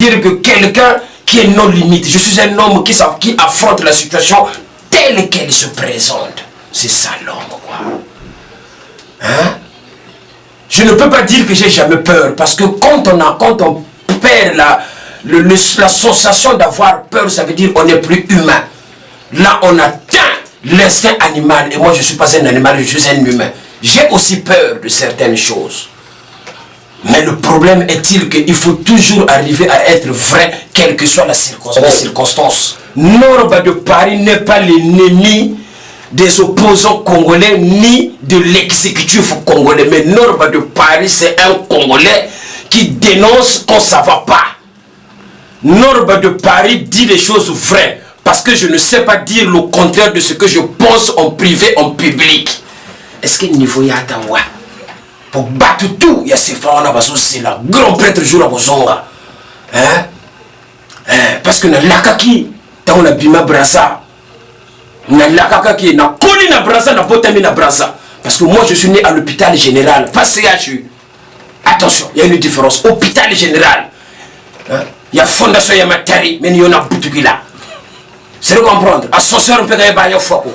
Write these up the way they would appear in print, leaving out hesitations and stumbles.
dire que quelqu'un qui est non limite. Je suis un homme qui affronte la situation telle qu'elle se présente. C'est ça l'homme, quoi. Hein? Je ne peux pas dire que j'ai jamais peur, parce que quand on perd la sensation d'avoir peur, ça veut dire qu'on n'est plus humain. Là, on atteint l'instinct animal, et moi je ne suis pas un animal, je suis un humain. J'ai aussi peur de certaines choses. Mais le problème est-il qu'il faut toujours arriver à être vrai, quelle que soit la circonstance. Norba de Paris n'est pas l'ennemi des opposants congolais ni de l'exécutif congolais. Mais Norba de Paris, c'est un Congolais qui dénonce quand ça ne va pas. Norba de Paris dit les choses vraies. Parce que je ne sais pas dire le contraire de ce que je pense en privé, en public. Est-ce que niveau y a d'awa? Pour battre tout, il y a ces frères, c'est la grand prêtre jour à Bozonga. Parce que na lakaki, dans la bima brasa. Na lakaki, na koli na brasa, na botami na brasa. Parce que moi je suis né à l'hôpital général, pas CHU. Attention, il y a une différence. Hôpital général. Il y a fondation Yamatari, mais il y en a Boutougila. C'est de comprendre. Ascenseur, on peut gagner bail au foco.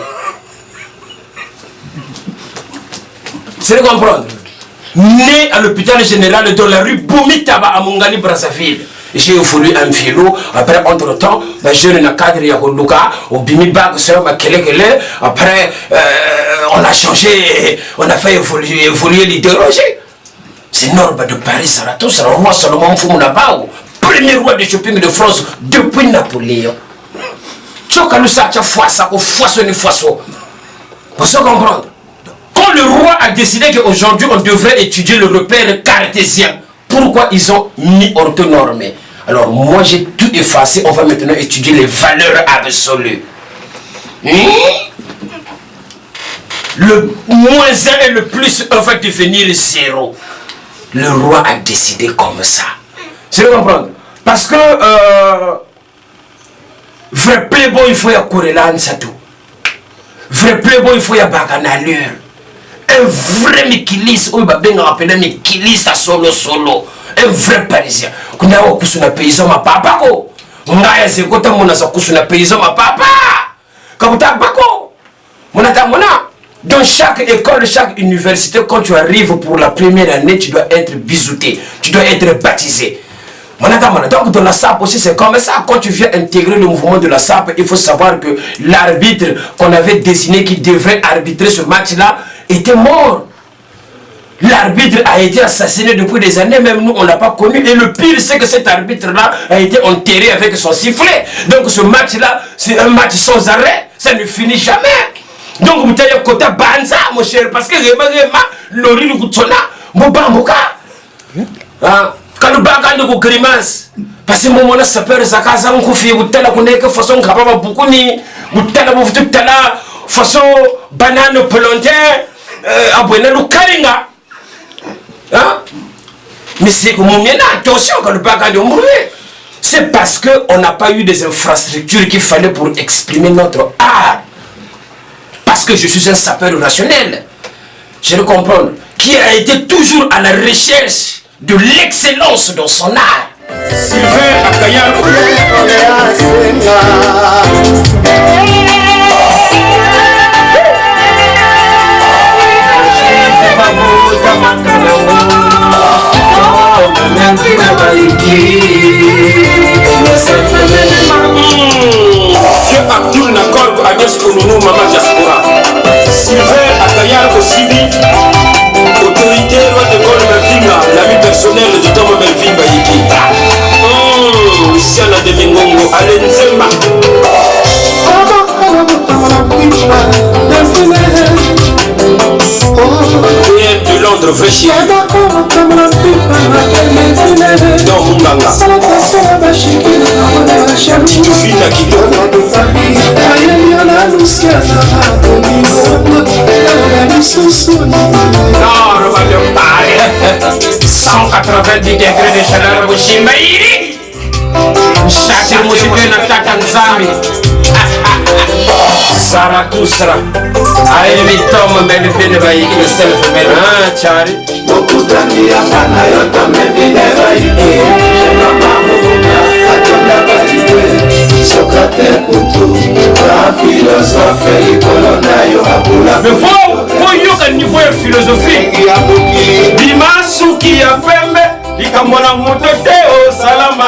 C'est de comprendre. Né à l'hôpital général dans la rue Boumitaba à Mongali Brazzaville. J'ai évolué un philo. Après, entre-temps, je suis un cadre à Holuka, au Bimibag, après, on a changé, on a fait évoluer l'idéologie. C'est Norba de Paris, Sarato, c'est le roi Salomon Foumounabao, premier roi de shopping de France depuis Napoléon. Tu as vu ça, tu as fait ça, vous savez comprendre. Quand le roi a décidé qu'aujourd'hui on devrait étudier le repère cartésien, pourquoi ils ont mis orthonormé? Alors moi j'ai tout effacé, on va maintenant étudier les valeurs absolues. Le moins 1 et le plus 1 va devenir 0. Le roi a décidé comme ça. C'est comprendre. Parce que vrai playboy il faut y courir là ça tout. Vrai playboy il faut y baganalure. Un vrai Mikilis, ou bien on appelle Mikilis à solo. Un vrai parisien. Quand on a un paysan ma papa ko. On a c'est quand on a un paysan ma papa. Comme t'as bako. Mon atamona. Dans chaque école, chaque université, quand tu arrives pour la première année, tu dois être bisouté, tu dois être baptisé. Donc dans la SAP aussi c'est comme ça. Quand tu viens intégrer le mouvement de la SAP, il faut savoir que l'arbitre qu'on avait désigné qui devrait arbitrer ce match-là était mort. L'arbitre a été assassiné depuis des années, même nous on ne l'a pas connu. Et le pire c'est que cet arbitre-là a été enterré avec son sifflet. Donc ce match-là, c'est un match sans arrêt, ça ne finit jamais. Donc vous avez un côté banza mon cher, parce que l'ori du Koutsona, mon bamboka. Quand le bagan de grimace, parce que mon moment ça peut se casser, on confie, vous telle que façon capable beaucoup ni, vous telle façon banane plantain, abonné le karinga. Mais c'est que mon mien, attention quand le bagan de mourir. C'est parce qu'on n'a pas eu des infrastructures qu'il fallait pour exprimer notre art. Parce que je suis un sapeur rationnel, je le comprends, qui a été toujours à la recherche de l'excellence dans son art. Sylvain Akayal. Abdul Nakor Agnès Kounou, Maman Diaspora. Sylvain Akayal Kosibi, autorité loi de Gol Melvinga, l'ami personnel de Tom Melvinga Yiki. Siana de Mingongo, Alain Zemba. PM de Londres, vrai chien. Dans Munganga. Tito Fina Kido. Non, Roi de Paris. 190 degrés de chaleur au Chimbaïri. Chaque musique na tata nzambi. Saratusra. Aïe Tom Melvin Baïki le self Melvin Chari.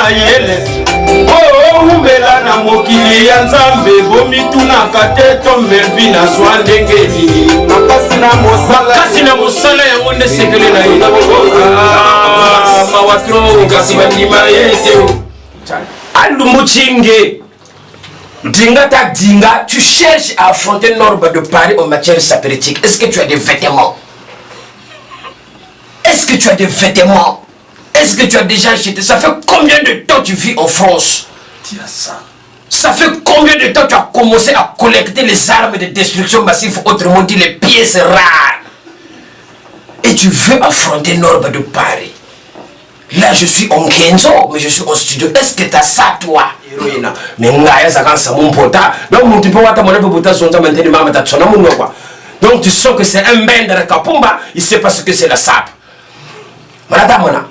mayele oh umela na mokili ya nzambe bomitunaka te to mervi na zwa ndenge nini makasi na mosala yango nde sekele na ye mawatro kasi bandima ye te alumuchinge dinga ta dinga. Tu cherches à affronter Norba de Paris en matière sapéritique. Est-ce que tu as des vêtements? Est-ce que tu as des vêtements? Est-ce que tu as déjà acheté? Ça fait combien de temps tu vis en France? Ça fait combien de temps tu as commencé à collecter les armes de destruction massive, autrement dit les pièces rares? Et tu veux affronter Norba de Paris? Là je suis en Kenzo, mais je suis en studio. Est-ce que tu as ça toi? Donc tu sens que c'est un bender kapumba, il sait pas ce que c'est la sape. Madame,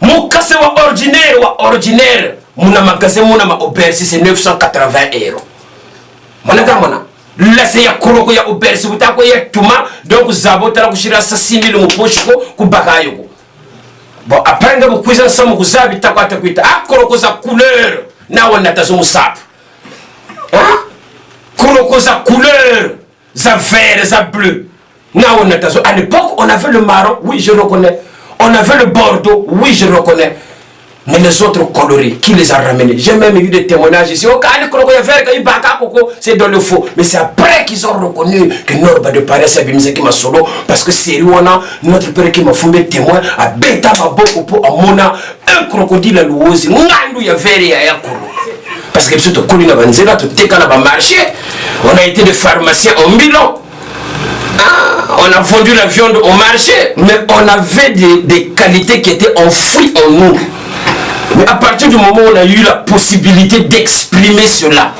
mon casse ordinaire, mon magasin, mon auberge, c'est 980 €. Madame, là c'est ya koloko ya auberge, vous t'as quoi ya tuma, donc zabota la kushira sa 6 000 mopochiko kubakayoko. Bon, après nga bukuiza samu kuzabi takwa takwita akoloko za couleur na wana tazo sap. Hein? Koloko za couleur, za vert, za bleu. Na wana tazo. À l'époque, on avait le marron, oui, je reconnais. On avait le bordeaux, oui, je reconnais. Mais les autres coloris, qui les a ramenés? J'ai même eu des témoignages ici. C'est dans le faux. Mais c'est après qu'ils ont reconnu que Norba de Paris s'est bimisé qui m'a solo. Parce que c'est lui, notre père qui m'a fondé témoin, a bêta ma beaucoup pour amona un crocodile à l'ouose. Ngandu ya veri ya yakuru. Parce que c'est tout connu na banzela, tout tekana ba marché. On a été des pharmaciens en Milan. Ah, on a vendu la viande au marché, mais on avait des qualités qui étaient enfouies en nous. Mais à partir du moment où on a eu la possibilité d'exprimer cela,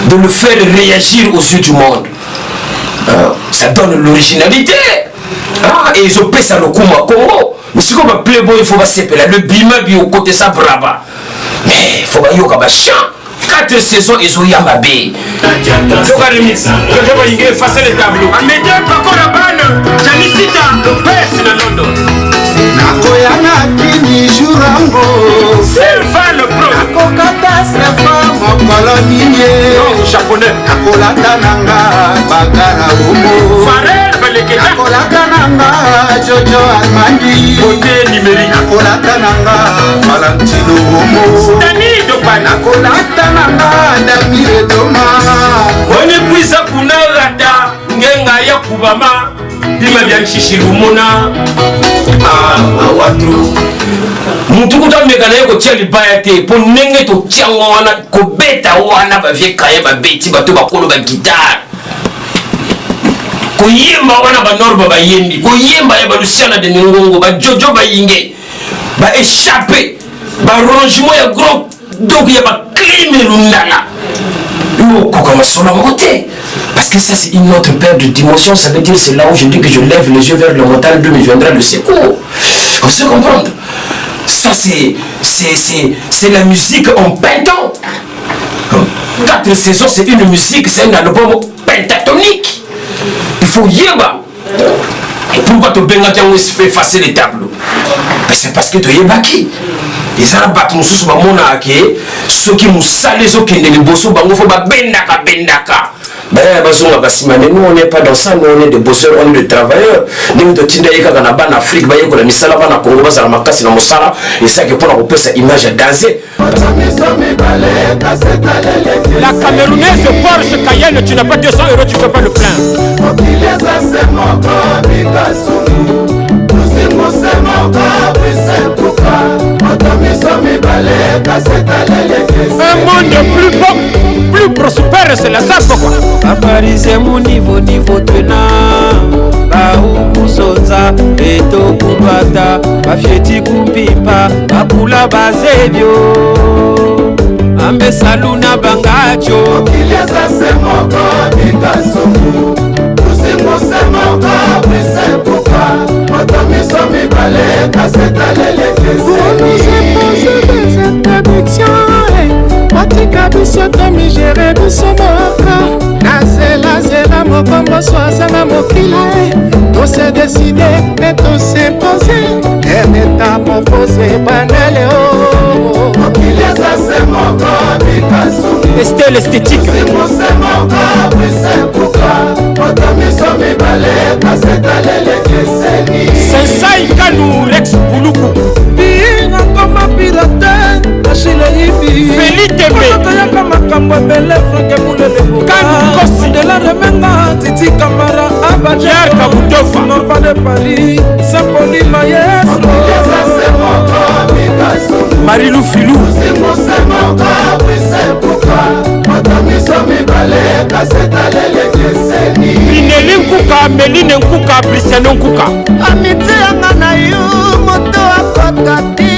de le faire réagir aux yeux du monde, ça donne l'originalité. Et ils ont payé ça le coup à Congo. Mais si on va playboy, il faut pas s'épeler. Le bima bi au côté ça brava. Mais il faut pas y avoir chant. 4 saisons ils ont yamabé. Donc à remix, je vais effacer les tableaux. Amédée Paco la banne, Janicita, Lopez de London. Nakoyana kini jurango Selva le pro Nakokata sefa mokolo ninye Non, japonais Nakolata nanga bagara homo Farel baleketa Nakolata nanga Jojo Almandi Côté numérique Nakolata nanga Valentino homo Dani Dopani Nakolata nanga Damire Doma Wani puisa kuna rata Ngenga ya kubama Dima bya shishirumuna watu mutu kutameka na yeko tia libaya te po nenge to tia wana ko beta wana ba vie kaye ba beti bato bakolo ba guitare ko yemba wana ba Norba ba yendi ko yemba ya ba Luciana de Ngongo ba Jojo ba yinge ba échapper ba rangement ya gros donc ya ba crime lundala parce que ça c'est une autre paire de dimensions. Ça veut dire c'est là où je dis que je lève les yeux vers le montagne, d'où me viendra le secours. Vous savez comprendre? Ça c'est la musique en peintant. 4 saisons c'est une musique, c'est un album pentatonique. Il faut yeba. Pourquoi tu fais effacer les tableaux? C'est parce que tu yeba qui? Les arabes nous sont ceux qui nous salent, ceux qui nous bossent, bendaka. Nous on n'est pas dans ça, nous on est des bosseurs, on est des travailleurs. Nous sommes en Afrique, et ça qui pour la image dansée. La Camerounaise Porsche Cayenne, tu n'as pas 200 €, tu ne fais pas le plein. Un monde plus prospère, c'est la ZAP quoi. Aparize mon niveau tenant Baoukuzonza Eto kubata Bafieti kumpipa Bakula bazebyo Ambe saluna bangacho Kiliasa semoko Bikasomu Kusingo semoka Bisepuka Motomiso mibale Kaseta lele kese Matika biso tomi gere biso moka Nazela mokombo swazanga mokila To se décider et to s'imposer Un métamorphose banale beauté et l'esthétique. Sensai Kanu Rex Buluku Bira koma pilote Achille Yibi Feli Tembe Toyaka makambo ebele Franke Mulele Kanu Kosi De la Remenga Titi Kamara Abadja Pierre Kabutofa Norba de Paris Saint-Pauli Maestro Marilou Filou Pineli Nkuka, Meline Nkuka, Brissiano Nkuka Amitié yanga na yo Moto akotati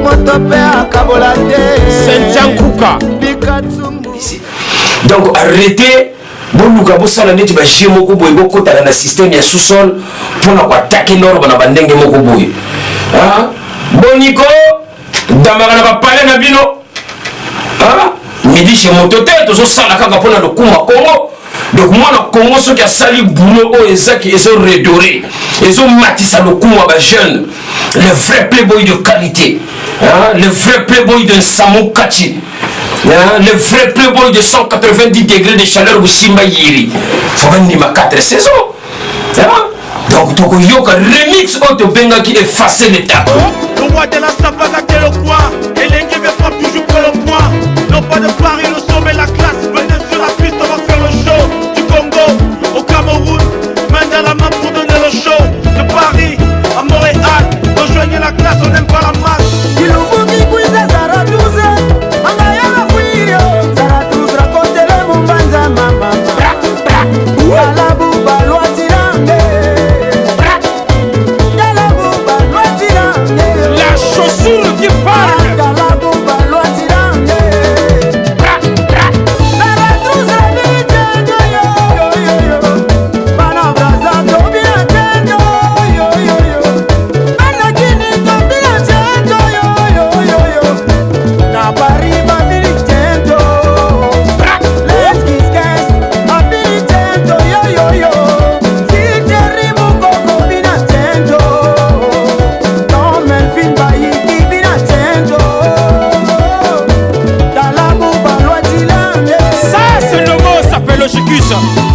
Moto pe akabolate Sentia Nkuka Donc arrêtez boluka bosala neti bajie moko boye bokotana na système ya sous-sol mpona koatake norba na bandenge moko boye boniko damaka na bapale na bino midi chez moto te tozosala kaka mpona lokuma Congo. Donc mwana Congo soki asali boulot oyo ezaki ezoredore ezomatisa lokuma bajeune le vrai playboy de qualité, le vrai playboy de Nsamu Kachi, le vrai playboy de 190 degrés de chaleur au Simba Yiri. Faut venir ma 4 saisons. Donc Toko Yoka remix auto benga qui efface l'état. Le roi de la Sabaga qui est le coin, et l'Engue me frappe toujours pour le point. Non pas de Paris, le sommet, la classe. Venez sur la piste, on va faire le show. Du Congo au Cameroun, main dans la main pour donner le show. De Paris à Montréal, rejoignez la classe, on n'aime pas la masse. La chaussure qui parle.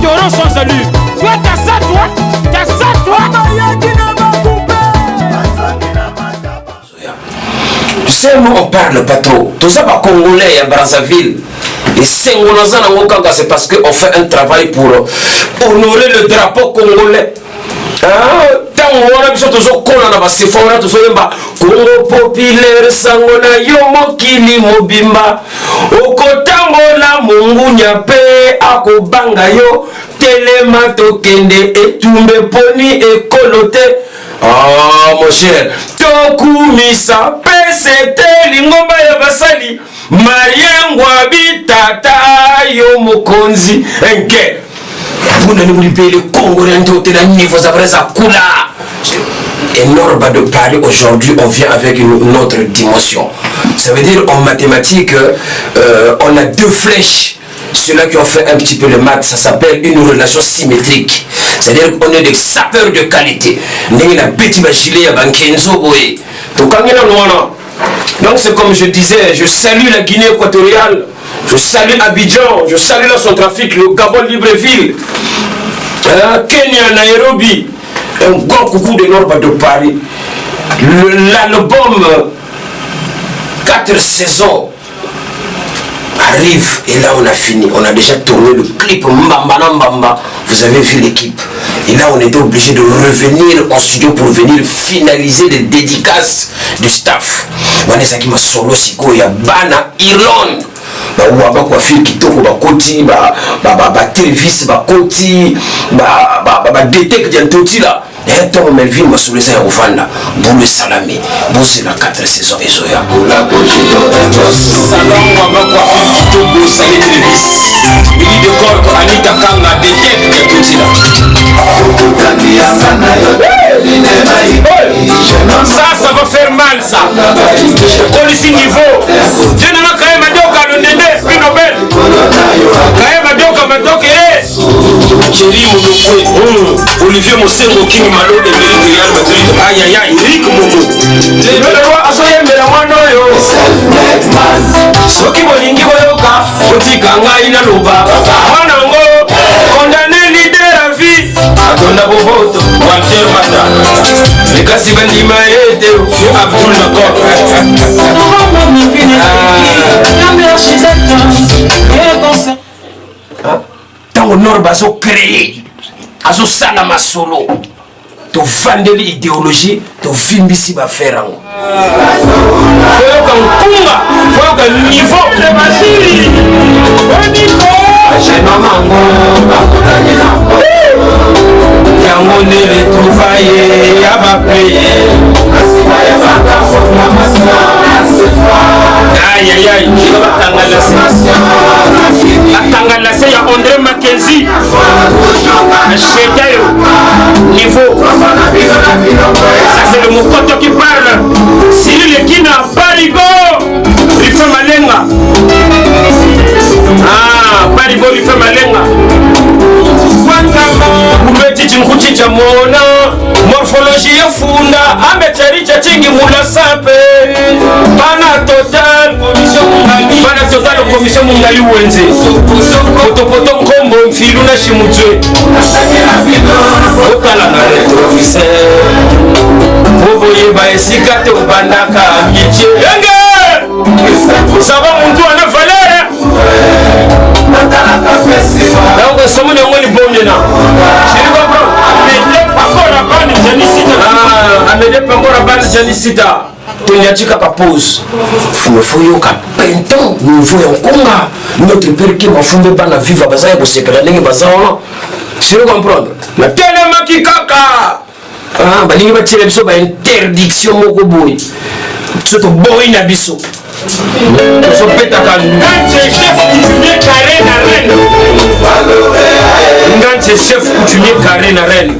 Taureau sans allure. Toi, t'as ça, toi. T'as ça, toi. Tu sais, nous on parle pas trop. Tout ça, pas congolais à Brazzaville. Et c'est parce qu'on fait un travail pour honorer le drapeau congolais. Tango wana biso tozokola na basifa wana tozoyemba Congo populaire sango na yo mokili mobimba okotangola mungunya pe akobanga yo telema tokende etumbe poni ekolote. Mon cher tokumisa pesete lingomba ya basali mariengwa bitata yo mokonzi enke. Vous n'avez pas le Congo, et Norba de Paris aujourd'hui, on vient avec une autre dimension. Ça veut dire en mathématiques, on a deux flèches. Ceux-là qui ont fait un petit peu le maths, ça s'appelle une relation symétrique. C'est-à-dire qu'on est des sapeurs de qualité. Donc c'est comme je disais, je salue la Guinée équatoriale. Je salue Abidjan, je salue là son trafic, le Gabon Libreville, Kenya, Nairobi, un grand coucou de Norba de Paris. L'album 4 saisons arrive et là on a fini, on a déjà tourné le clip Mbamba Mbamba, vous avez vu l'équipe. Et là on était obligé de revenir en studio pour venir finaliser les dédicaces du staff. Vanessa qui m'a solo siko ya Bana Irlande. Ba coiffure kitoko ba koti ba Trevis ba koti ba détecte d'antoti là. Et toi Melvin m'a soulé ça au fanda. Boule salami. Bon c'est la 4 saisons et soya. Salon ba coiffure kitoko salé Trevis. Mini de corps ko Anita Kanga détecte d'antoti là. Ça va faire mal ça. Police niveau. Viens dans la carrière Madoka le néné Pinobel. Carrière Madoka Chéri Moulokwe. Olivier Mosengo King Malo de Real Madrid. Aïe aïe aïe. Rick Momo. Le roi Asoye Melamono yo. Soki Bolingi Boyoka. tika ngai na loba mwanango condamné leader à vie atonda boboto Walter Mata lekasi bandima ete Abdul Nakor ntango nord bazo créé azosala masolo tofandeli idéologie tofimbisi bafere yango foyoka nkunga foyoka niveau le basiri oniko genomango yango nde retrouvaye ya bapeye ayayay batangala se ya André Mackenzie Chetayo niveau ça c'est le mokoto qui parle Cyril Ekina Parigo Rife Malenga Parigo Rife Malenga Kuchicha mona morphologie ya funda amecharicha chingi mula sape pana total commission mungali wenze potopoto nkombo mfilu na shimutwe okala na retroviseur oboyeba esika te obandaka mitie enge saba muntu ana valere donc somo ne ngoni bomyena shiriko bro amede pangora bani janisita tonyachika pa pause foyoka penton nouveau ya nkonga notre père qui m'a fondé bana viva bazaya kosekela ndenge bazaona sio comprendre na telemaki kaka balingi batile biso ba interdiction moko boy soto boy na biso so petaka chef coutumier carré na reine ngante chef coutumier carré na reine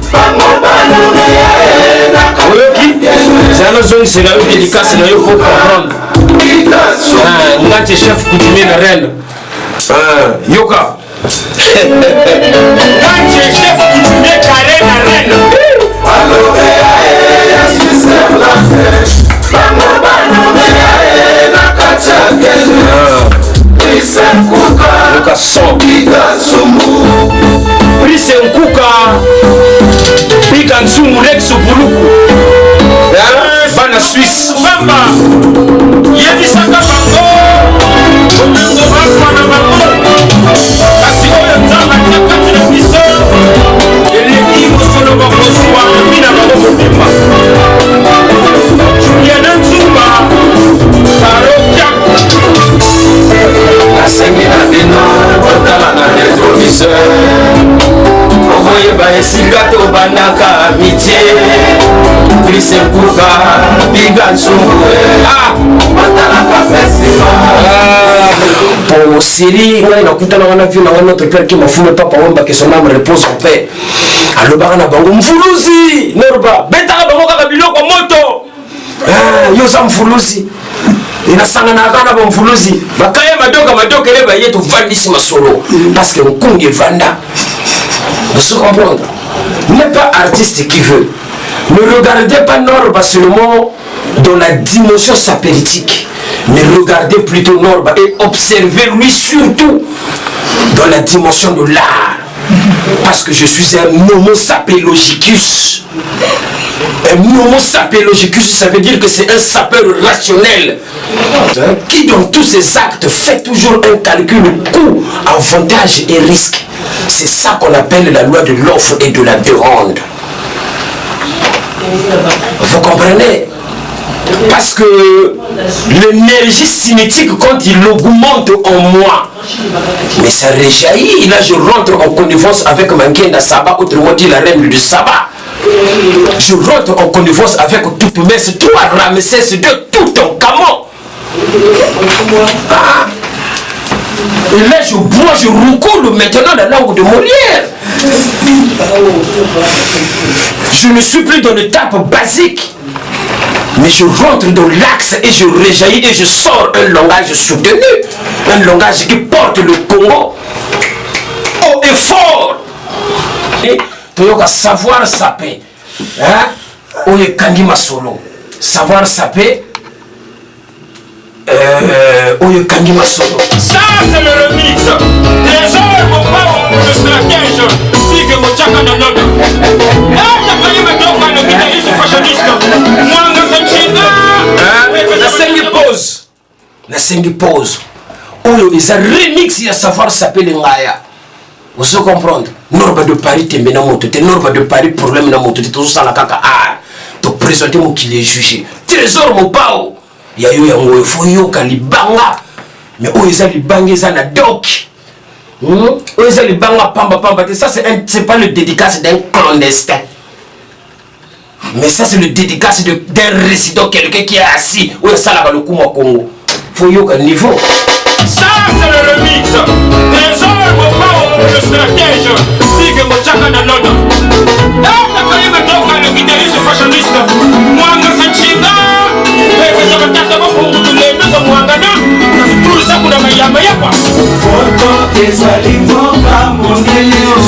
oyoki zana zone c'est la dédicace na yo pour comprendre ngante chef coutumier na reine yoka ngante chef coutumier carré na reine Prise nkuka pika nsumu lexo buluku bana Suisse bamba yebisaka bango omengo bakwana bango kasi oyo nzamba kati na biso eleki mosono bakosiwa mina bango mobimba juliana nzumba karokia asengi na bino otala na retroviseur okoyeba esika tobandaka mitie Prise nkuka biga nsungu batalaka festival pour Syrie ngai nakutana wana vi na notre père qui m'a fumé papa wamba que son âme repose en paix alobaka na bango mfulusi norba betaka bango kaka biloko moto yo za mfulusi inasanganaka na bamfulusi bakaya madoka ele baye tovandisi masolo parce que nkungi evanda vous comprendre n'est pas artiste qui veut ne regardez pas Norba seulement dans la dimension sapéritique mais regardez plutôt Norba et observez lui surtout dans la dimension de l'art parce que je suis un homo sapélogicus. Un homo sapélogicus, ça veut dire que c'est un sapeur rationnel qui dans tous ses actes fait toujours un calcul coût, avantage et risque. C'est ça qu'on appelle la loi de l'offre et de la demande. Vous comprenez? Parce que l'énergie cinétique, quand il augmente en moi, mais ça réjaillit. Là, je rentre en connivence avec Mankenda Saba, autrement dit la reine de Saba. Je rentre en connivence avec Toupmès, toi, Ramsès II, tout en camon. Et là, je roucoule maintenant la langue de Molière. Je ne suis plus dans l'étape basique. Mais je rentre dans l'axe et je réjaillis et je sors un langage soutenu, un langage qui porte le Congo haut et fort. Et tu dois savoir saper. Où est Kangima Solo? Savoir saper. Où est Kangima Solo? c'est le remix. Trésor, mon pao, le stratège. Big Mochaka Nanono. T'as failli me donner le guitariste fashioniste. Mwanga Kachina. Nasengi pause. Oyo is a remix ya savoir s'appeler Ngaya. Vous allez comprendre. Norba de Paris tembe na moto. Norba de Paris problème na moto. Tout ça la kaka ah. Te présenter mon qu'il est jugé. Trésor mon pao. Ya yo ya ngoyo foyo kalibanga. Mais oyo isa libanga isa na doc. Oyo isa libanga pamba. Ça c'est pas le dédicace d'un clandestin. Mais ça c'est le dédicace d'un résident, quelqu'un qui est assis. Oyo ça la le kuma Congo. Foyo ka niveau. Ça c'est le remix. Trésor, mon pao, le stratège. Big Mochaka Nanono. T'as failli me donner le guitariste fashioniste. Mwanga Kachina.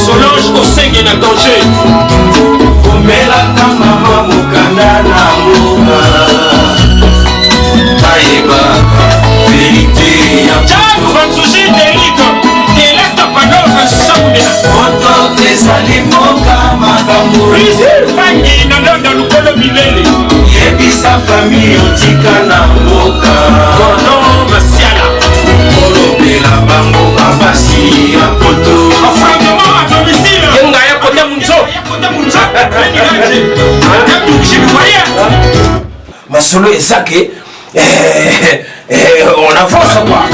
Solange Osenge na danger. Komelaka mama mokanda na moka ayebaka verité ya Jaco Vansushi Derika Electa Panova Saudena moto ezali moka makambo Fangi na Londa Lukolo Bilele yebisa famille otika na mboka Gordon Masiala kolobela bango bapasi ya poto Affrontement à domicile Yenga ya kota munzo. Masolo ezake on avance quoi.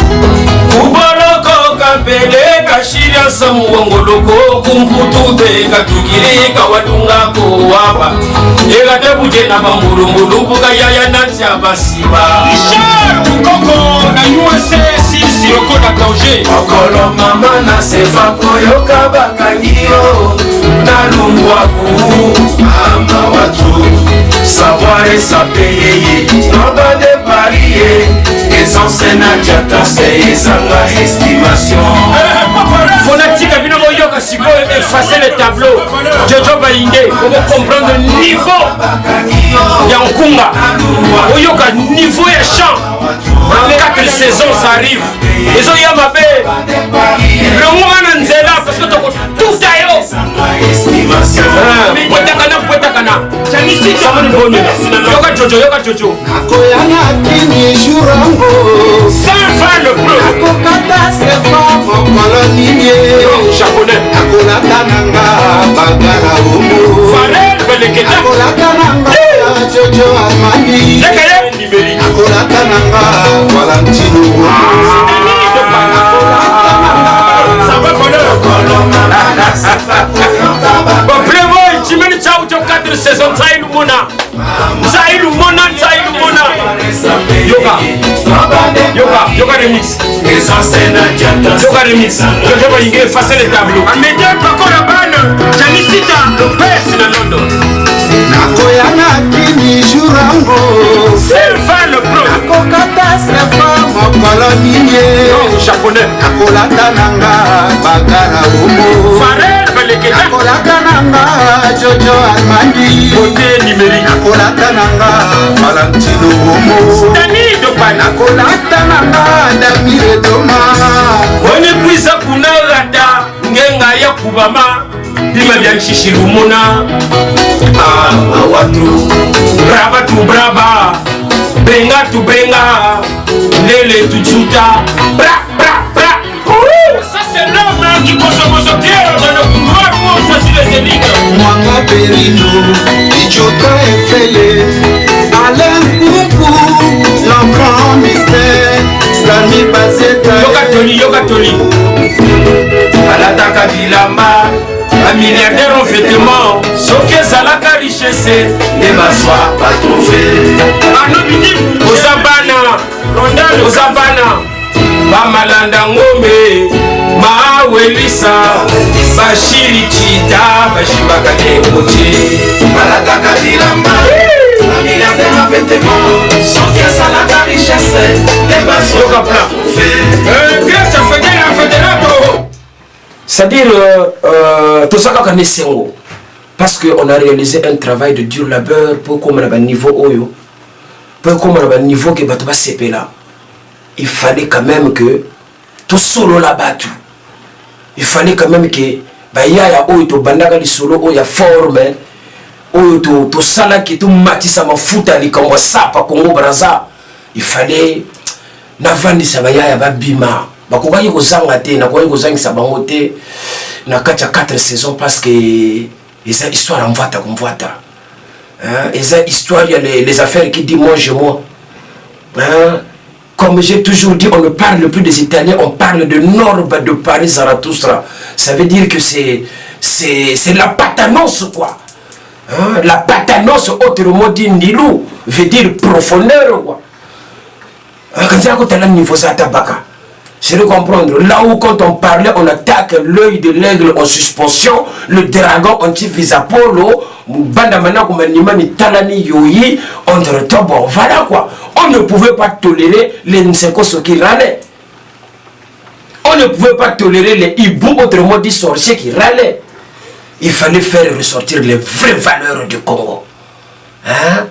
kuboloko kapele kashiria samuwongoloko kumputute katukili kawadungako wapa ekatebuje na bambulumbulu bukayaya natya basiba Richard Koko na USA si Siroko na danger okolo mama na sefa koyoka bakangio na lungwaku ama watu savoir sapeyeye noba de parie ezonsena diatase ezanga estimation Phonatique bino boyoka siko effacer le tableau. Jojo Balingue pour comprendre le niveau ya Nkunga. Boyoka niveau ya chant. Dans 4 saisons ça arrive. Ils ont yamabe. Le moment na nzela parce que tout ayo. Poetakana. Chanisi samani bonyo. Yoka Jojo. akoyana kini jurango Sans faire le bleu akokata sefa mokolo nini Japonais akolata nanga bagala omo Farel Beleketa akolata nanga jojo amani Lekaya numérique akolata nanga valentino Ça va Bon Playboy Jimmy Chao 4 saisons Zailu Mona Yoga remix Yoga remix Jojo Balingue effacer les tableaux Amédia Paco la banne Janisita Lopez na London nakoyana kini jurango Sylvain le pro akokata sefa mokolo nini Japonais akolata nanga bagala omo Farel Beleketa akolata nanga jojo almandi Côté numérique akolata nanga valentino omo Dani Dopana akolata nanga damire doma Onye kwisa kuna rata Ngenga ya kubama Dima bya nshishiru muna watu Braba tu braba Benga tu benga Lele tu chuta Bra Ça c'est l'homme qui consomme son pierre dans le couloir où on choisit les élites mwanga berino ijoka efele alain kuku l'enfant mystère stami bazeta Yoka Toli alataka bilamba Un milliardaire en vêtements soki ezalaka richesse nde bazwa batrofe Anobidi Ozabana Rondal Ozabana Bamalanda ngombe Maawelisa bashiri chita bashibaka tekote balataka bilamba bamiliardaire en vêtements soki ezalaka richesse nde bazwa batrofe Grâce à Federato C'est-à-dire, tout ça quand on est single. Parce qu'on a réalisé un travail de dur labeur pour qu'on ait un niveau oyo. Pour qu'on ait un niveau qui va se là. Il fallait quand même que tout solo là-bas tout. Il fallait quand même que Bayaya ou to bandaka li solo ou ya forme ou to sala qui tout matisa mafuta li comme ça pa Congo Brazza. Il fallait navandisa Bayaya babima. Bakoki kozanga te na koki kozangisa bango te na kati ya 4 saisons parce que eza histoire en mvata kumvata. Hein, eza histoire il y a les affaires qui dit moi je moi. Hein? Comme j'ai toujours dit, on ne parle plus des Italiens, on parle de Norbe de Paris Zarathustra. Ça veut dire que c'est la patanose, quoi. Hein? La patanose, autrement dit, Nilou, veut dire profondeur, quoi. Quand tu as un niveau, ça tabaka. C'est de comprendre. Là où, quand on parlait, on attaque l'œil de l'aigle en suspension, le dragon anti-vis Apollo, Bandamana, Koumanimani, Talani, Yoyi, entre temps, bon, voilà quoi. On ne pouvait pas tolérer les Nsekos qui râlaient. On ne pouvait pas tolérer les hibou, autrement dit sorciers qui râlaient. Il fallait faire ressortir les vraies valeurs du Congo. Hein?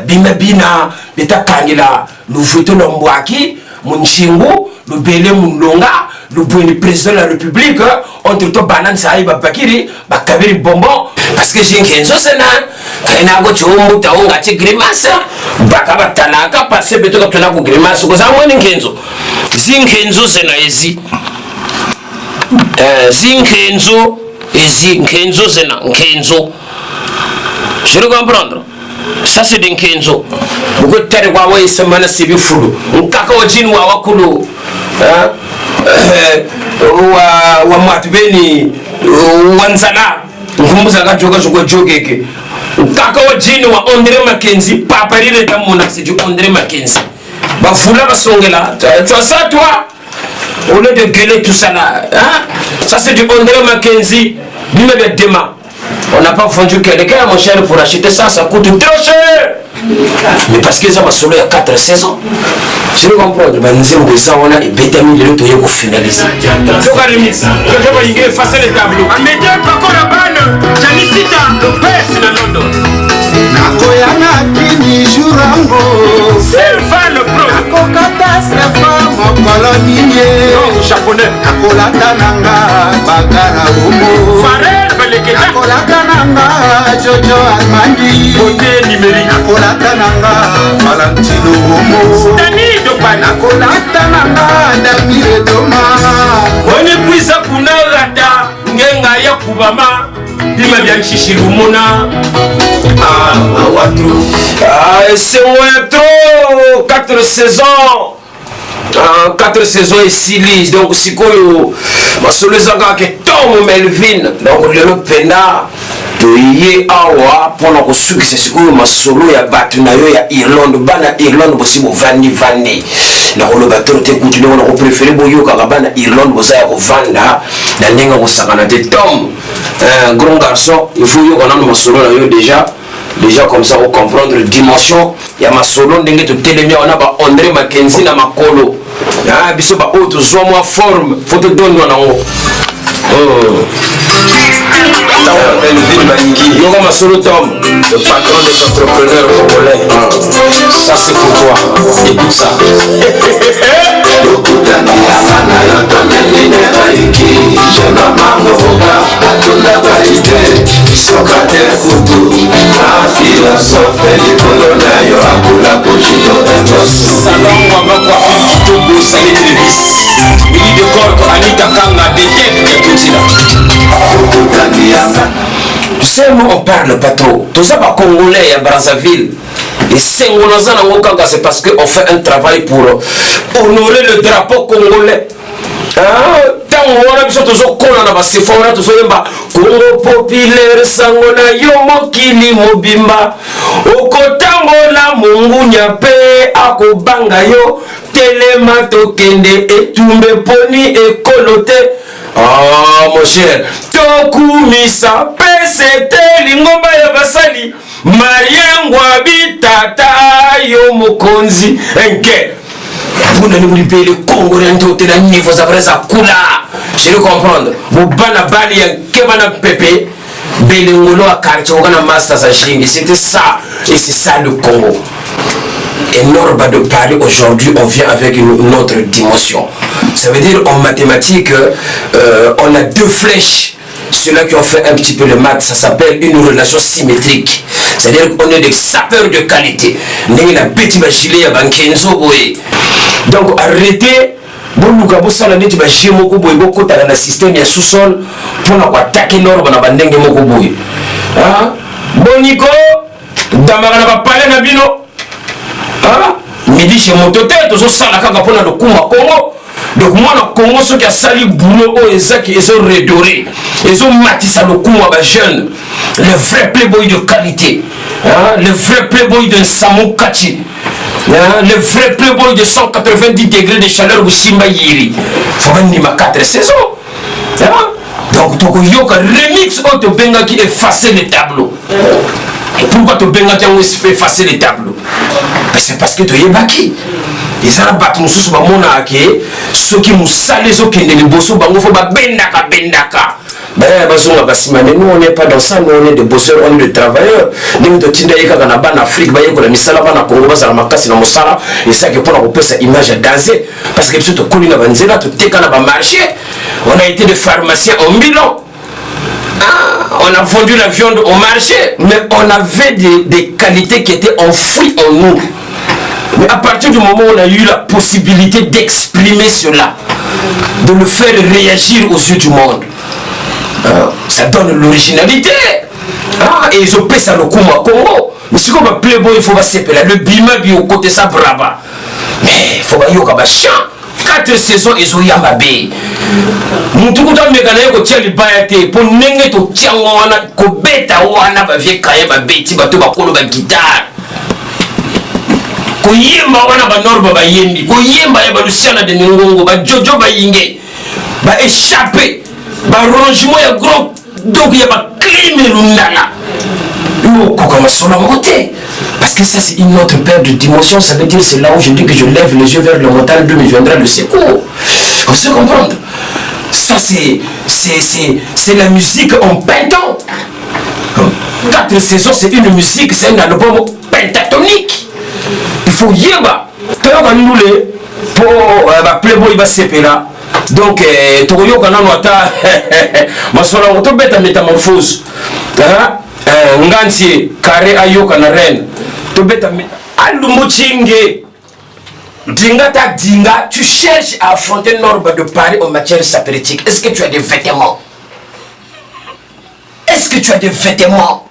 Bina Bina, Beta Kangila, le Vuto Lomboaki, Munchingu, le Bélé Mundonga, le président de la République, entre toi, Banan Saïb Bakiri, Bakabiri Bonbon, parce que j'ai un Kenzo Sena, Kainago Chomo, Taonga, Grimace, Bakaba Tanaka, passé Beto Tanako Grimace, because I'm winning Kenzo. Sing Kenzo Sena ici. Sing Kenzo ici, Kenzo Sena, Kenzo. Je veux comprendre. Ça c'est d'un Kenzo. Beaucoup de terres wawa et semana sibi fulu. Un kaka wajin wawa kulu. Wa matbeni wanzala. Ngumbuza kajoga jogeke. Kaka wajin wa André Mackenzie. Papari le tamona c'est du André Mackenzie. Ba fula basongela. Tu as ça toi? Au lieu de gueuler tout ça là. Ça c'est du André Mackenzie. Bime de demain. On n'a pas vendu quelqu'un, mon cher, pour acheter ça, ça coûte trop cher. Mais parce qu'ils ont solo il y a 4 saisons. Je veux comprendre. On a bétamine de l'autre pour finaliser. Je vais effacer les tableaux. Amédée, Paco Rabanne, Janicita, Lopez, de London. Nakoyana kini jurango. Selva le pro. Nakokata sefa mokolo ninye. Non, japonais. Nakolata nanga bagara umo. Farel Baleketa. Nakolata nanga Jojo Armandi. Beauté numérique. Nakolata nanga Valentino umo. Dani Dopan. Nakolata nanga Damire Doma. On épuise à Kunagata. Ngenga ya Kubama. Bima bien Chichilumona. C'est moins trop 4 saisons. 4 saisons et 6 lis. Donc si vous avez que Tom Melvin, donc le pena toye awa pendant que ceux qui se sont ma solo ya batu na yo ya Irlande bana Irlande bosi bo vani na ko le bateau te continuer on a préféré boyo ka bana Irlande bosa ya ko vanda na ndenga ko sakana te Tom un grand garçon il faut yo qu'on a ma solo na yo déjà comme ça on comprendre dimension ya ma solo ndenge to telemia on a ba André Mackenzie na makolo biso ba auto zo moi forme faut te donner na ngo Yoga Masolo Tom, le patron des entrepreneurs congolais. Ça c'est pour toi, écoute ça. Tu sais, nous on parle pas trop. Tout ça, pas congolais à Brazzaville. Et c'est parce qu'on fait un travail pour honorer le drapeau congolais. Tant on a besoin de Congo populaire sangona yomo kili mobimba okotangola mungu nyape akobanga yo telema tokende etumbe poni ekolote. Ah mon cher, tokumisa pesete lingomba ya basali mariangwa bitata yo mokonzi enke. Vous n'avez pas le Congo de la niveau ça vrai ça kula. Je veux comprendre. Vous bana bali ya kebana pepe belengolo a quartier on a master sa chingi. C'était ça et c'est ça le Congo. Énorme de parler aujourd'hui on vient avec une autre dimension. Ça veut dire en mathématiques, on a deux flèches. Ceux-là qui ont fait un petit peu le maths, ça s'appelle une relation symétrique. C'est-à-dire qu'on est des sapeurs de qualité. Donc arrêtez. Boluka bosala neti ba jemo ko boy boko ta na système ya sous-sol pour na attaquer l'or bana bandenge moko boy. Ah, boniko damaka na ba pale na bino. Ah, midi chez motote to so sala kaka pona do kuma Congo. Donc moi na Congo so ki asali boulot o ezaki ezo redoré. Ezo matisa lo kuma ba jeune. Le vrai playboy de qualité. Hein, le vrai playboy de Samu Kachi. Le vrai playboy de 190 degrés de chaleur au Simba Yiri. Faut venir ma 4 saisons. Donc, Tokoyoka remix auto benga qui effacer les tableaux. Pourquoi tu benga qui a effacé les tableaux? C'est parce que tu es baki. Ils ont battu nous sous mon ake. Ceux qui nous salent les autres qui ne les bossent pas, il faut bendaka bendaka. Nous on n'est pas dans ça, nous on est des bosseurs, on est des travailleurs. Nous sommes en Afrique, nous sommes en Congo, nous sommes en et ça qui pour nous cette image à danser. Parce que tu connais la banzela, tu t'es quand marché. On a été des pharmaciens en Milan. On a vendu la viande au marché, mais on avait des qualités qui étaient enfouies en nous. Mais à partir du moment où on a eu la possibilité d'exprimer cela, de le faire réagir aux yeux du monde, ça donne l'originalité. Et ils ont payé ça le Kuma Congo. Mais si on va playboy, il faut s'appeler le bima bi au côté ça brava. Mais il faut pas y avoir chien. 4 saisons ils ont yamabé. Nous tout le temps mégané ko tia libayate pour nenge to tia wana ko beta wana ba vie kaye ba beti ba to ba kolo ba guitare. Ko yemba wana ba norba ba yembi, ko yemba ya ba Luciana de Ngongo ba Jojo ba yinge. Ba échapper. Ba rangement ya gros donc il y a pas clim lundala. Parce que ça c'est une autre paire de dimensions. Ça veut dire c'est là où je dis que je lève les yeux vers le montagne d'où me viendra le secours. Vous savez comprendre. Ça c'est la musique en pentant. 4 saisons c'est une musique, c'est un album pentatonique. Il faut yeba. Pour Playboy va s'épérer. Donc Tokoyo Kanano ata masola to beta métamorphose. Nganti carré ayoka na reine. To beta alumbo chinge. Dinga, tu cherches à affronter Norbe de Paris en matière sapéritique. Est-ce que tu as des vêtements? Est-ce que tu as des vêtements?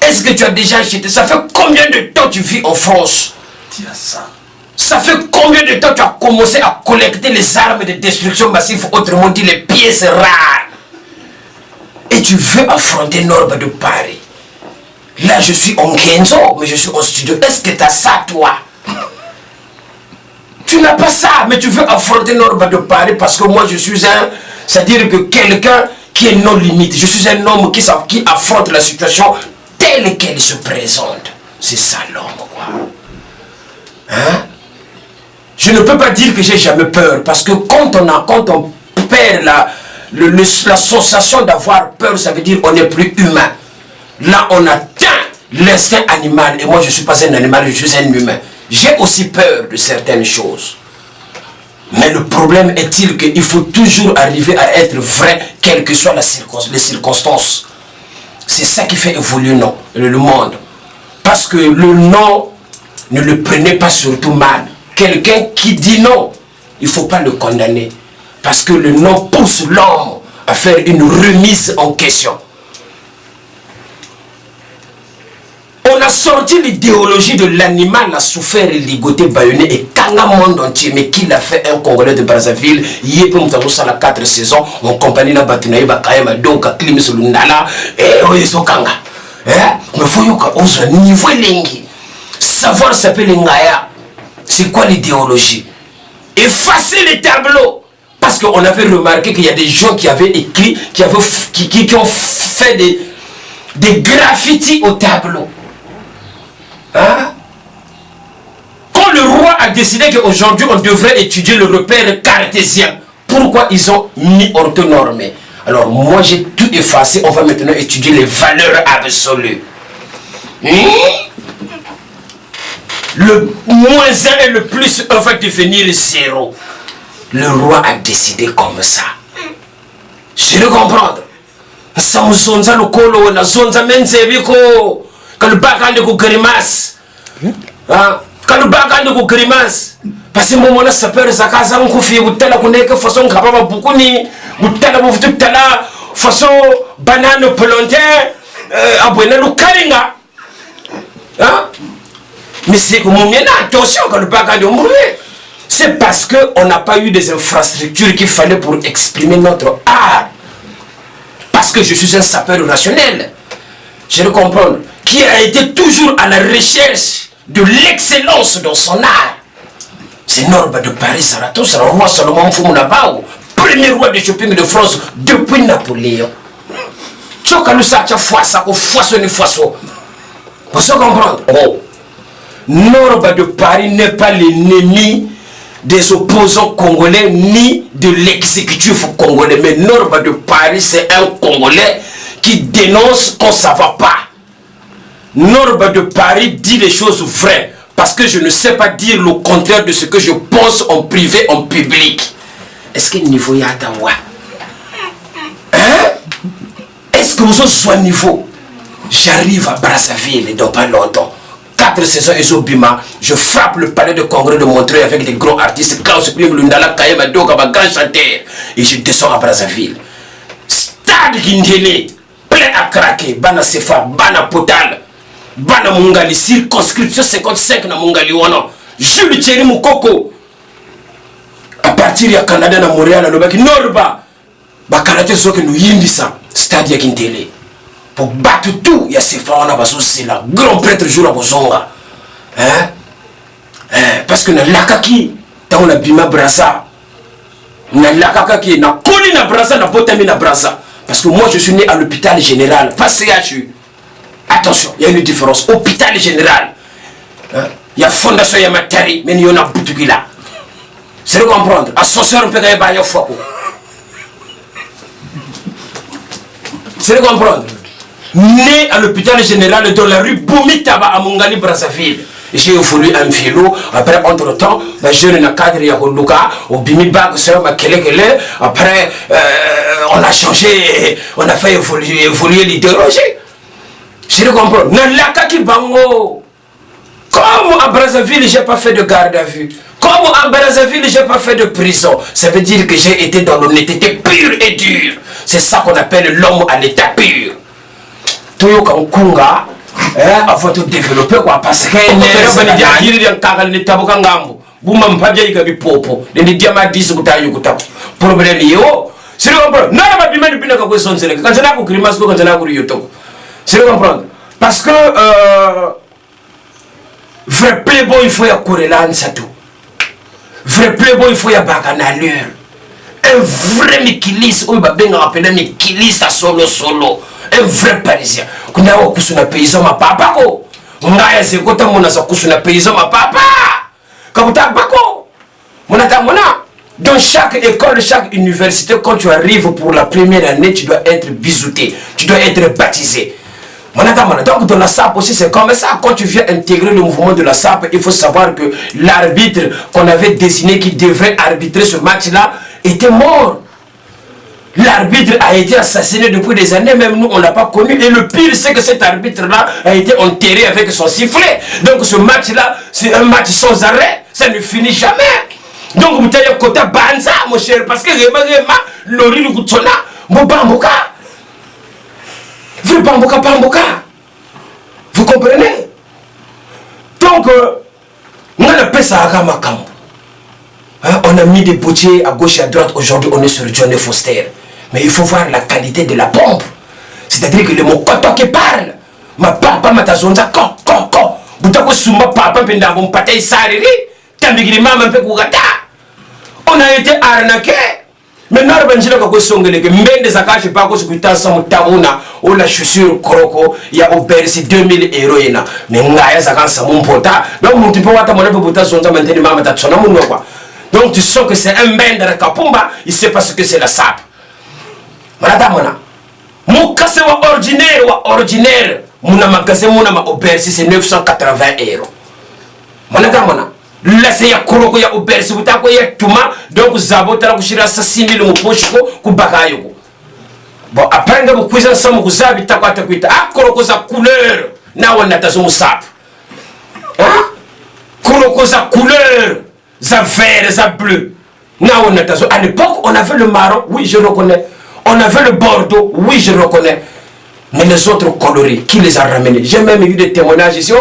Est-ce que tu as déjà acheté? Ça fait combien de temps tu vis en France? Tiens ça. Ça fait combien de temps tu as commencé à collecter les armes de destruction massive, autrement dit les pièces rares? Et tu veux affronter Norbe de Paris? Là je suis en Kenzo, mais je suis au studio. Est-ce que tu as ça toi? Tu n'as pas ça, mais tu veux affronter Norbe de Paris parce que moi je suis c'est-à-dire que quelqu'un qui est non limite. Je suis un homme qui affronte la situation telle qu'elle se présente. C'est ça l'homme quoi. Hein? Je ne peux pas dire que j'ai jamais peur parce que quand on perd la sensation d'avoir peur, ça veut dire qu'on n'est plus humain. Là, on atteint l'instinct animal et moi, je ne suis pas un animal, je suis un humain. J'ai aussi peur de certaines choses. Mais le problème est-il qu'il faut toujours arriver à être vrai, quelles que soient les circonstances. C'est ça qui fait évoluer le monde. Parce que le non, ne le prenez pas surtout mal. Quelqu'un qui dit non, il ne faut pas le condamner. Parce que le non pousse l'homme à faire une remise en question. On a sorti l'idéologie de l'animal à souffert et ligoté, baïonné et kanga monde entier. Mais qui l'a fait un Congolais de Brazzaville? Yé pour nous la 4 saisons, en compagnie de Batinaï, Bakayama, Doka, Klim, Solundala, et Oyesokanga. Mais il faut que nous niveau lingi. Savoir s'appelle Ngaya. C'est quoi l'idéologie? Effacer les tableaux. Parce qu'on avait remarqué qu'il y a des gens qui avaient écrit, qui ont fait des graffitis au tableau. Hein? Quand le roi a décidé qu'aujourd'hui on devrait étudier le repère cartésien, pourquoi ils ont mis orthonormé? Alors moi j'ai tout effacé, on va maintenant étudier les valeurs absolues. Le moins 1 et le plus 1 va devenir 0. Le roi a décidé comme ça. Je veux comprendre. Samsonza lokolo na zonza menzebiko. Kalbaka ndiko grimace. Kalbaka ndiko grimace. Parce que mon sapeur zakaza nkufi butala kuneke façon kababa bukuni butala butala façon banane plantain abwena lukalinga. Mais c'est que mon mien attention kalbaka de mourir. C'est parce qu'on n'a pas eu des infrastructures qu'il fallait pour exprimer notre art. Parce que je suis un sapeur rationnel. Je le comprends. Qui a été toujours à la recherche de l'excellence dans son art. C'est Norba de Paris, Saratos, le roi Salomon Foumounabao, premier roi de shopping de France depuis Napoléon. Tu as vu ça, tu as fait ça, vous comprendre? Oh. Norba de Paris n'est pas l'ennemi des opposants congolais ni de l'exécutif congolais. Mais Norba de Paris, c'est un Congolais qui dénonce quand ça ne va pas. Norba de Paris dit les choses vraies. Parce que je ne sais pas dire le contraire de ce que je pense en privé, en public. Est-ce que niveau y a d'awa? Hein? Est-ce que vous autres soit niveau? J'arrive à Brazzaville dans pas longtemps. 4 saisons et Zobima, je frappe le palais de congrès de Montreuil avec des gros artistes, Klaus Klim, Lundala, Kayema, Doga, grand chanteur. Et je descends à Brazzaville. Stade Guindélé, plein à craquer, Bana Sefa, Bana Potal, Bana Mungali, circonscription 55 na Mungali, Wano, Jules Thierry Moukoko. À partir de Canada, na Montréal, à Lobaki, Norba, Bakalate Soke, nous Yindisa, Stade Guindélé. Pour battre tout, il y a ces femmes qui là, grand prêtre jour à Bozonga. Parce que na lakaki, dans la bima brasa, na lakaki, na koli na brasa, na botami na brasa. Parce que moi je suis né à l'hôpital général, pas CHU. Attention, il y a une différence. Hôpital général, il y a fondation, il y a matari, mais il y en a beaucoup là. C'est de comprendre. Ascenseur, on peut gagner bail au foie. C'est de comprendre. Né à l'hôpital général de la rue Boumitaba à Mungali, Brazzaville. J'ai évolué en philo. Après, entre-temps, je suis dans le cadre de Yaholuka, au Bimibag, après, on a changé, on a fait évoluer l'idéologie. Je le comprends. Nalakaki Bango. Comme à Brazzaville, je n'ai pas fait de garde à vue. Comme à Brazzaville, je n'ai pas fait de prison. Ça veut dire que j'ai été dans l'honnêteté pure et dure. C'est ça qu'on appelle l'homme à l'état pur. Tout comme Kunga, avant de développer quoi, parce que problème yo, c'est le comprendre. Non, ma bimane bina ka ko son sele. Quand je n'ai pas grimace, quand je n'ai pas yoto. C'est le comprendre. Parce que vrai playboy il faut y courir là ça tout. Vrai playboy il faut y baka na l'heure. Un vrai Mikilis, ou babenga rappeler Mikilis à solo. Un vrai parisien. Kuna wa kusuna paysan ma papa ko. Ngaya se kota mona sa kusuna paysan ma papa. Kabuta bako. Mona ta mona. Dans chaque école, chaque université, quand tu arrives pour la première année, tu dois être bisouté. Tu dois être baptisé. Donc dans la SAP aussi c'est comme ça. Quand tu viens intégrer le mouvement de la SAP, il faut savoir que l'arbitre qu'on avait désigné qui devrait arbitrer ce match-là était mort. L'arbitre a été assassiné depuis des années, même nous on ne l'a pas connu. Et le pire c'est que cet arbitre-là a été enterré avec son sifflet. Donc ce match-là, c'est un match sans arrêt. Ça ne finit jamais. Donc vous avez un côté banza mon cher. Parce que l'ori du Koutsona, mon bamboka. Vous bamboka. Vous comprenez? Donc, on a ça à Kamakambo. On a mis des potiers à gauche et à droite. Aujourd'hui, on est sur John Foster. Mais il faut voir la qualité de la pompe. C'est-à-dire que le mot koto qui parle. Ma papa m'a tazonza ko. Boutako sumba papa penda bon patay sariri. Tambigiri mama mpe kugata. On a été arnaqué. Maintenant, Mbende Zakashi Pako Sukuta Samutauna ou la chaussure Kroko, il y a Obersi 2000 €. Mais Ngaya Zakan Samumpota. Donc, mon type de Monapota sont à maintenir Mama Tatsona Munova. Donc, tu sens que c'est un Mbende de Kapumba, il sait pas ce que c'est la SAP. Madame, mon casse ordinaire, mon magasin, mon Obersi, c'est 980 €. Madame, lase ya koloko ya auberge butako ya tuma donc zabotala kushira sa 6000 mu poche ko kubaka yoko. Bon après nga bukuiza somo kuzabi takwata kuita akoloko za couleur na wana tazo sap. Koloko za couleur za vert za bleu. Na wana tazo à l'époque on avait le marron, oui je reconnais. On avait le bordeaux, oui je reconnais. Mais les autres coloris, qui les a ramenés? J'ai même eu des témoignages ici.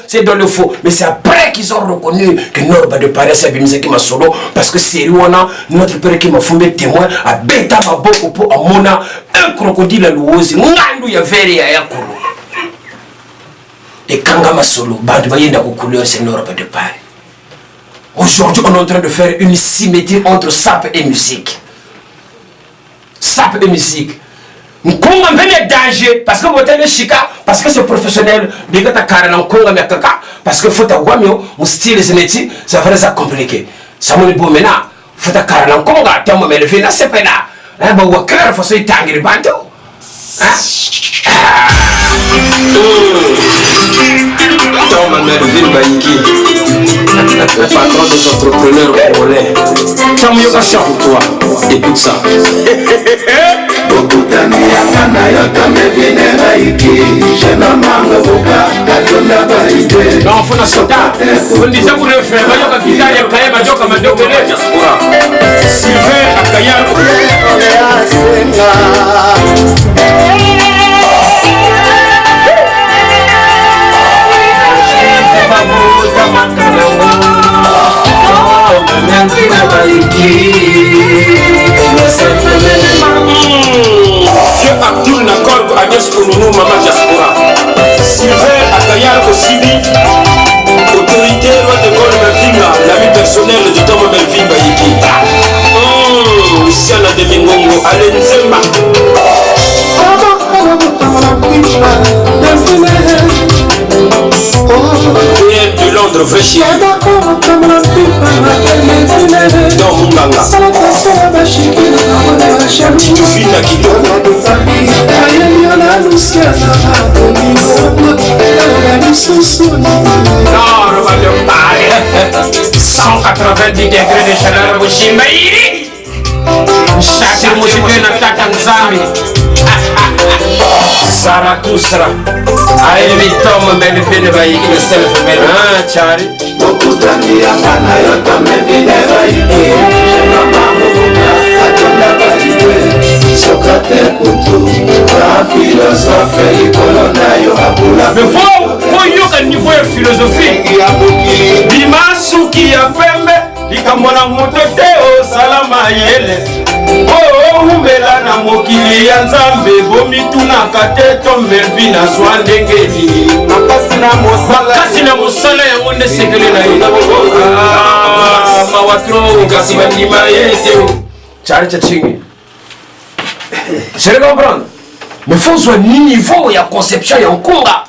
C'est dans le faux. Mais c'est après qu'ils ont reconnu que Norba de Paris c'est Bimze qui m'a solo. Parce que c'est Ruana, notre père qui m'a fondé témoin, à Beta Maboko pour Amona, un crocodile à l'ouosi, Ngandu ya Veri à Yakuro. Et Kangama solo, Badbayenda aux couleurs, c'est Norba de Paris. Aujourd'hui, on est en train de faire une symétrie entre sap et musique. Sap et musique. Nkonga mbele danger parce que botene shika parce que c'est professionnel bigata kara na nkonga myakaka parce que fota wamio mu style seneti ça va être compliqué ça mo bo mena fota kara na nkonga tamo mele fina sepena ba wakara fo so itangiri banto Thomas Melvin Baiki, le patron des entrepreneurs congolais. Ça pour toi, écoute ça. Non, faut la sauta. On disait pour le faire, Majoka Kita, Yakaya, Majoka, Majoka, Diaspora. Sylvain, Akaya, Abdul Nakol Agnès Kounou Mama Diaspora Sylvain Akayar Kosibi autorité loi de Gaulle Melvinga l'ami personnel de Thomas Melvin Bayiki Siana de Mingongo Alain Zemba PM de Londres vrai chien dans Munganga Tito Fina Kitoko non, Roba de Paris 190 degrés de chaleur Mushimba Iri Chatir Mushimba na Tata Nzambi Zarathustra Aemi Tom Melvin Bayiki le self Melvin Chari Okutani Akana Yota Melvin Bayiki Atonda Bayiki Socrate Kutu Philosophe Ikolona Yo Abula Mais faut yoka niveau ya philosophie Bimasuki ya pembe Likamona motote o salama yele Umbela na mokili ya Nzambe bomitunaka te to Melvin azwa ndengeli makasi na mosala yango nde sekele na ye mawatro kasi bandima yete chari cha chingi je le comprends mais faut soit niveau ya conception ya nkonga